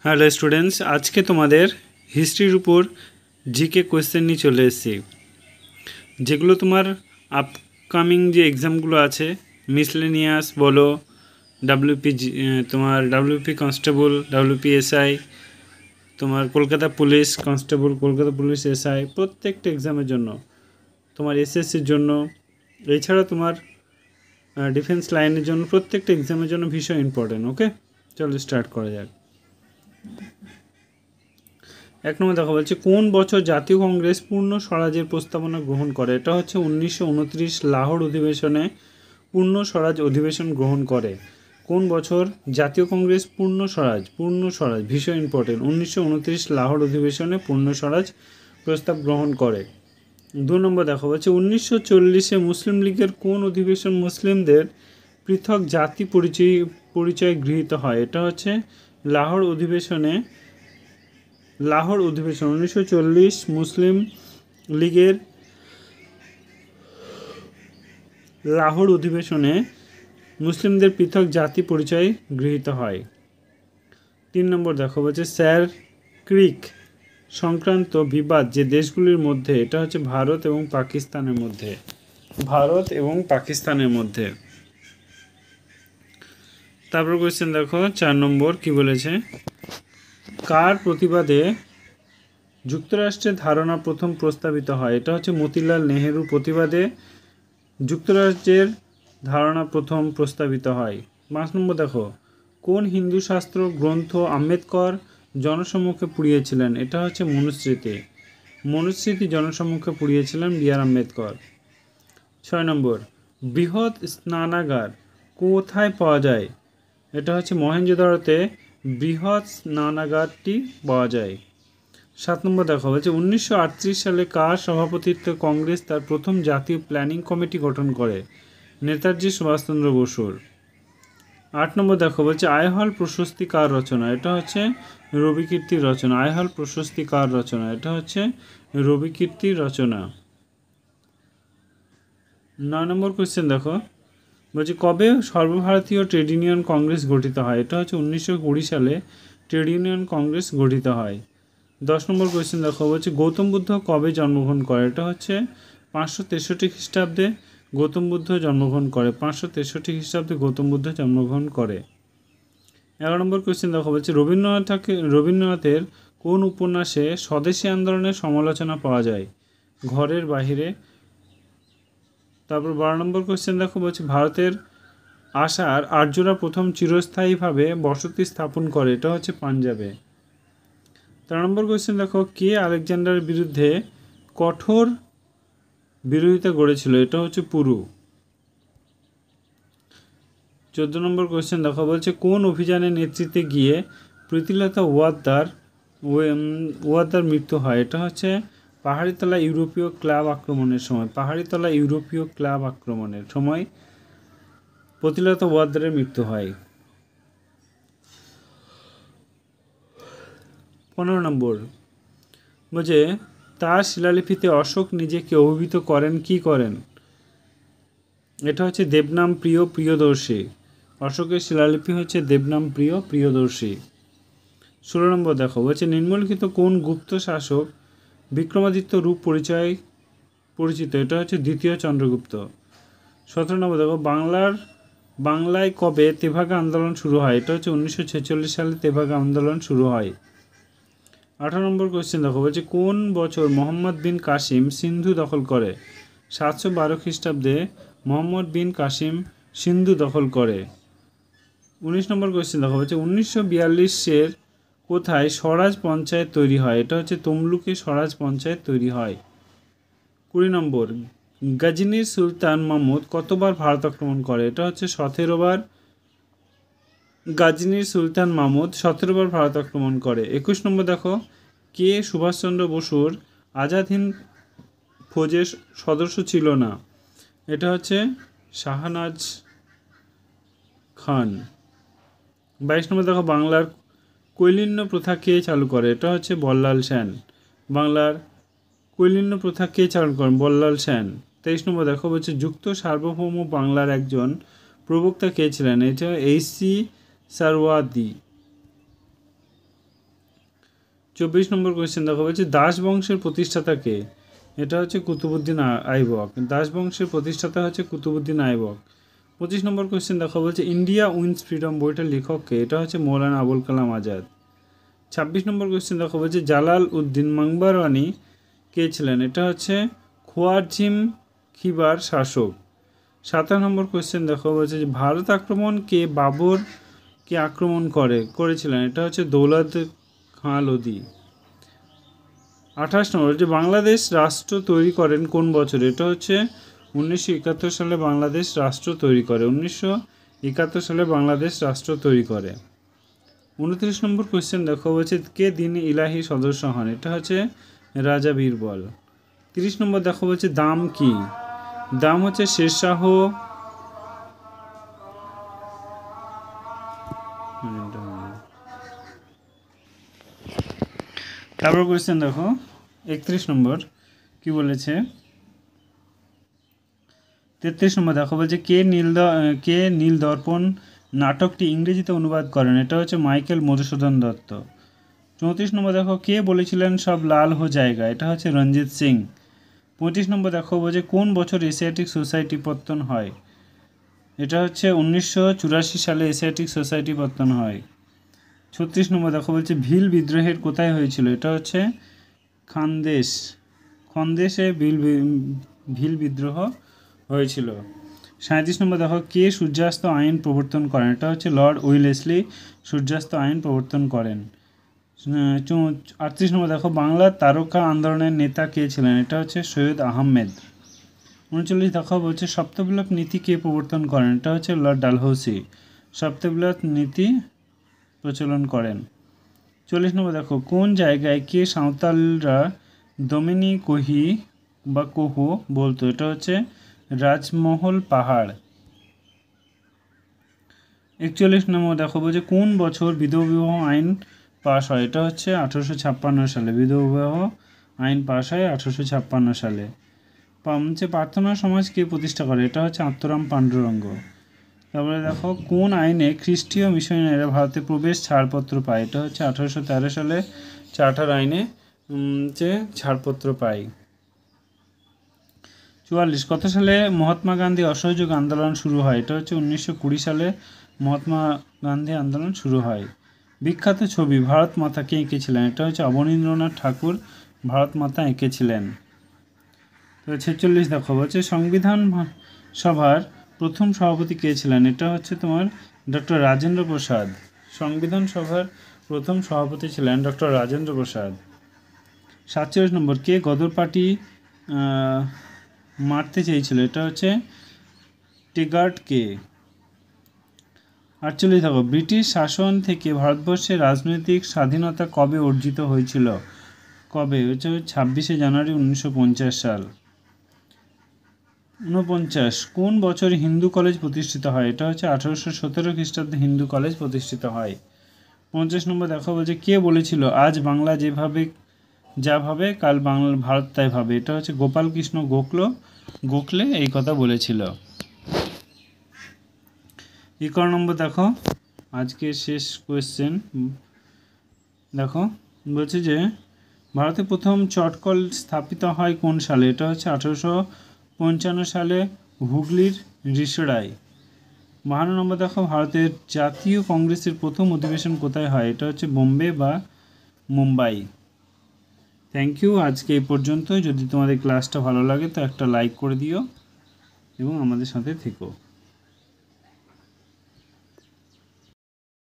Hello students, আজকে তোমাদের হিস্ট্রির উপর জিকে কোয়েশ্চেন নিয়ে চলে এসেছি, যেগুলো তোমার আপকামিং যে এক্সামগুলো আছে, মিসলেনিয়াস বলো, ডাব্লিউপি, তোমার ডাব্লিউপি কনস্টেবল, ডাব্লিউপি এসআই, তোমার Kolkata police constable, Kolkata police SI, প্রত্যেকটা এক্সামের জন্য, তোমার এসএসসির জন্য, এছাড়া তোমার ডিফেন্স লাইনের জন্য, প্রত্যেকটা এক্সামের জন্য ভীষণ ইম্পর্টেন্ট। ওকে, চলো স্টার্ট করা যাক। এক নম্বর দেখা বলছে, কোন বছর জাতীয় কংগ্রেস পূর্ণ স্বরাজের প্রস্তাবনা গ্রহণ করে? এটা হচ্ছে 1929 লাহোর অধিবেশনে পূর্ণ স্বরাজ অধিবেশন গ্রহণ করে। কোন বছর জাতীয় কংগ্রেস পূর্ণ স্বরাজ ভীষণ ইম্পর্টেন্ট, 1929 লাহোর অধিবেশনে পূর্ণ স্বরাজ প্রস্তাব গ্রহণ করে। 2 নম্বর দেখা বলছে, 1940-এ মুসলিম লীগের কোন অধিবেশন মুসলিমদের পৃথক জাতি পরিচয় গৃহীত হয়? এটা হচ্ছে লাহোর অধিবেশন। 1940 মুসলিম লীগের লাহোর অধিবেশনে মুসলিমদের পৃথক জাতি পরিচয় গৃহীত হয়। 3 নম্বর দেখো বলছে, স্যার ক্রিক সংক্রান্ত বিবাদ যে দেশগুলির মধ্যে, এটা হচ্ছে ভারত এবং পাকিস্তানের মধ্যে। তারপর কোয়েশ্চেন দেখো 4 নম্বর কি বলেছে, কার প্রতিবাদে যুক্তরাষ্ট্রের ধারণা প্রথম প্রস্তাবিত হয়? এটা হচ্ছে মতিলাল নেহেরুর প্রতিবাদে যুক্তরাষ্ট্রের ধারণা প্রথম প্রস্তাবিত হয়। 5 নম্বর দেখো, কোন হিন্দু শাস্ত্র গ্রন্থ আম্বেদকর জনসম্মুখে পুড়িয়েছিলেন? এটা হচ্ছে মনুস্মৃতি জনসম্মুখে পুড়িয়েছিলেন বি.আর. আম্বেদকর। 6 নম্বর, বৃহৎ স্নানাগার কোথায় পাওয়া যায়? এটা হচ্ছে মহেঞ্জোদারোতে বৃহৎ স্নানাগারটি পাওয়া যায়। 7 নম্বর দেখা হচ্ছে, 1938 সালে কার সভাপতিত্বে কংগ্রেস তার প্রথম জাতীয় প্ল্যানিং কমিটি গঠন করে? নেতাজি সুভাষচন্দ্র বসুর। 8 নম্বর দেখো বলছে, আইহল প্রশস্তি কার রচনা? এটা হচ্ছে রবিকীর্তির রচনা। আইহল প্রশস্তি কার রচনা? এটা হচ্ছে রবিকীর্তির রচনা। 9 নম্বর কোয়েশ্চেন দেখো বলছে, কবে সর্বভারতীয় ট্রেড ইউনিয়ন কংগ্রেস গঠিত হয়? এটা হচ্ছে 1920 সালে ট্রেড ইউনিয়ন কংগ্রেস গঠিত হয়। 10 নম্বর কোয়েশ্চেন দেখো বলছে, গৌতম বুদ্ধ কবে জন্মগ্রহণ করে? এটা হচ্ছে 563 খ্রিস্টাব্দে গৌতম বুদ্ধ জন্মগ্রহণ করে। 563 খ্রিস্টাব্দে গৌতম বুদ্ধ জন্মগ্রহণ করে। 11 নম্বর কোয়েশ্চেন দেখো বলছে, রবীন্দ্রনাথের কোন উপন্যাসে স্বদেশী আন্দোলনের সমালোচনা পাওয়া যায়? ঘরের বাহিরে। তারপর 12 নম্বর কোয়েশ্চেন দেখো বলছে, ভারতের আসার আর্যরা প্রথম চিরস্থায়ীভাবে বসতি স্থাপন করে? এটা হচ্ছে পাঞ্জাবে। 13 নম্বর কোয়েশ্চেন দেখো, কে আলেকজান্ডারের বিরুদ্ধে কঠোর বিরোধিতা গড়েছিল? এটা হচ্ছে পুরু। 14 নম্বর কোয়েশ্চেন দেখো বলছে, কোন অভিযানের নেতৃত্বে গিয়ে প্রীতিলতা ওয়াদ্দার মৃত্যু হয়? এটা হচ্ছে পাহাড়িতলা ইউরোপীয় ক্লাব আক্রমণের সময় প্রীতিলতা ওয়াদ্দারের মৃত্যু হয়। 15 নম্বর বলছে, তার শিলালিপিতে অশোক নিজেকে অভিহিত করেন কি করেন? এটা হচ্ছে দেবনাম প্রিয় প্রিয়দর্শী। অশোকের শিলালিপি হচ্ছে দেবনাম প্রিয় প্রিয়দর্শী। 16 নম্বর দেখো বলছে, নিম্নলিখিত কোন গুপ্ত শাসক বিক্রমাদিত্য রূপ পরিচিত? এটা হচ্ছে দ্বিতীয় চন্দ্রগুপ্ত। 17 নম্বর দেখো, বাংলায় কবে তেভাগা আন্দোলন শুরু হয়? এটা হচ্ছে 1946 সালে তেভাগা আন্দোলন শুরু হয়। 18 নম্বর কোয়েশ্চেন দেখো বলছে, কোন বছর মোহাম্মদ বিন কাসিম সিন্ধু দখল করে? 712 খ্রিস্টাব্দে মোহাম্মদ বিন কাসিম সিন্ধু দখল করে। 19 নম্বর কোয়েশ্চেন দেখো বলছে, 1942-এর কোথায় স্বরাজ পঞ্চায়েত তৈরি হয়? এটা হচ্ছে তমলুকে স্বরাজ পঞ্চায়েত তৈরি হয়। 20 নম্বর, গজনির সুলতান মাহমুদ কতবার ভারত আক্রমণ করে? এটা হচ্ছে 17 বার। গজনির সুলতান মাহমুদ 17 বার ভারত আক্রমণ করে। 21 নম্বর দেখো, কে সুভাষচন্দ্র বসুর আজাদ হিন্দ ফৌজের সদস্য ছিল না? এটা হচ্ছে শাহনাজ খান। 22 নম্বর দেখো, বাংলার কৈলিন্য প্রথা কে চালু করে? এটা হচ্ছে বল্লাল সেন। বাংলার কৈলিন্য প্রথা কে চালু করেন? বল্লাল সেন। 23 নম্বর দেখো বলছে, যুক্ত সার্বভৌম বাংলার একজন প্রবক্তা কে ছিলেন? এটা এইচ.সি. সারওয়ার্দী। 24 নম্বর কোয়েশ্চেন দেখো, বলছে দাস বংশের প্রতিষ্ঠাতা কে? এটা হচ্ছে কুতুবুদ্দিন আইবক। দাস বংশের প্রতিষ্ঠাতা হচ্ছে কুতুবুদ্দিন আইবক। 25 নম্বর কোয়েশ্চেন দেখো, বলছে ইন্ডিয়া উইন্স ফ্রিডম বইটার লেখক কে? এটা হচ্ছে মৌলানা আবুল কালাম আজাদ। 26 নম্বর কোয়েশ্চেন দেখো, বলছে জালাল উদ্দিন মাংবারওয়ানি কে ছিলেন? এটা হচ্ছে খোয়ারজিম খিবার শাসক। 27 নম্বর কোয়েশ্চেন দেখো, বলছে যে ভারত আক্রমণ কে বাবর কে আক্রমণ করেছিলেন? এটা হচ্ছে দৌলত খাঁ লোদি। 28 নম্বর, যে বাংলাদেশ রাষ্ট্র তৈরি করেন কোন বছরে? এটা হচ্ছে 1971 সালে বাংলাদেশ রাষ্ট্র তৈরি করে। 1971 সালে বাংলাদেশ রাষ্ট্র তৈরি করে। 29 নম্বর কোয়েশ্চেন দেখো, বলছে কে দিন ইলাহি সদস্য হন? এটা হচ্ছে রাজা বীরবল। 30 নম্বর দেখো, বলছে দাম কি? দাম হচ্ছে শেরশাহ। তারপর কোয়েশ্চেন দেখো 31 নম্বর কি বলেছে। 33 নম্বর দেখো, বলছে কে নীল দর্পণ নাটকটি ইংরেজিতে অনুবাদ করেন? এটা হচ্ছে মাইকেল মধুসূদন দত্ত। 34 নম্বর দেখো, কে বলেছিলেন সব লাল হো জায়গা? এটা হচ্ছে রঞ্জিত সিং। 35 নম্বর দেখো, বলছে কোন বছর এশিয়াটিক সোসাইটি পত্তন হয়? এটা হচ্ছে 1984 সালে এশিয়াটিক সোসাইটি পত্তন হয়। 36 নম্বর দেখো, বলছে ভিল বিদ্রোহের কোথায় হয়েছিল? এটা হচ্ছে খন্দেশে ভিল বিদ্রোহ হয়েছিল। 37 নম্বর দেখো, কে সূর্যাস্ত আইন প্রবর্তন করেন? এটা হচ্ছে লর্ড ওয়েলেসলি সূর্যাস্ত আইন প্রবর্তন করেন। 38 নম্বর দেখো, বাংলার তারকা আন্দোলনের নেতা কে ছিলেন? এটা হচ্ছে সৈয়দ আহমেদ। 39 দেখো, বলছে সপ্তবিপ্লব নীতি কে প্রবর্তন করেন? এটা হচ্ছে লর্ড ডালহৌসি সপ্তবিপ্লব নীতি প্রচলন করেন। 40 নম্বর দেখো, কোন জায়গায় কে সাঁওতালরা দমিনি কোহো বলতো? এটা হচ্ছে রাজমহল পাহাড়। 41 নম্বর দেখো, বলছে কোন বছর বিধবা বিবাহ আইন পাশ হয়? এটা হচ্ছে 1856 সালে বিধবা বিবাহ আইন পাশ হয় 1856 সালে। প্রার্থনা সমাজ কে প্রতিষ্ঠা করে? এটা হচ্ছে আত্মারাম পাণ্ডুরঙ্গ। তারপরে দেখো, কোন আইনে খ্রিস্টীয় মিশনারিরা ভারতে প্রবেশ ছাড়পত্র পায়? এটা হচ্ছে 1813 সালে চার্টার আইনে ছাড়পত্র পায়। 44 কত সালে মহাত্মা গান্ধী অসহযোগ আন্দোলন শুরু হয়? এটা হচ্ছে 1920 সালে মহাত্মা গান্ধী আন্দোলন শুরু হয়। বিখ্যাত ছবি ভারত মাতা কে এঁকেছিলেন? এটা হচ্ছে অবনীন্দ্রনাথ ঠাকুর ভারত মাতা এঁকেছিলেন। তো 46 দেখো, বলছে সংবিধান সভার প্রথম সভাপতি কে ছিলেন? এটা হচ্ছে তোমার ডক্টর রাজেন্দ্র প্রসাদ। সংবিধান সভার প্রথম সভাপতি ছিলেন ডক্টর রাজেন্দ্র প্রসাদ। 47 নম্বর, কে গদর পার্টি মারতে চেয়েছিল? এটা হচ্ছে টেগার্ট কে। 48 দেখো, ব্রিটিশ শাসন থেকে ভারতবর্ষের রাজনৈতিক স্বাধীনতা কবে অর্জিত হয়েছিল? কবে? হচ্ছে 26শে জানুয়ারি 1950 সাল। 49 কোন বছর হিন্দু কলেজ প্রতিষ্ঠিত হয়? এটা হচ্ছে 1817 খ্রিস্টাব্দে হিন্দু কলেজ প্রতিষ্ঠিত হয়। 50 নম্বর দেখো, বলছে কে বলেছিল আজ বাংলা যা ভাবে কাল ভারত তাই ভাবে? এটা হচ্ছে গোপালকৃষ্ণ গোখলে এই কথা বলেছিল। 51 নম্বর দেখো, আজকে শেষ কোয়েশ্চেন দেখো, বলছে যে ভারতে প্রথম চটকল স্থাপিত হয় কোন সালে? এটা হচ্ছে 1855 সালে হুগলির রিষড়ায়। 52 নম্বর দেখো, ভারতের জাতীয় কংগ্রেসের প্রথম অধিবেশন কোথায় হয়? এটা হচ্ছে বোম্বে বা মুম্বাই। থ্যাংক ইউ, আজকে এই পর্যন্ত। যদি তোমাদের ক্লাসটা ভালো লাগে তো একটা লাইক করে দিও এবং আমাদের সাথে থেকো।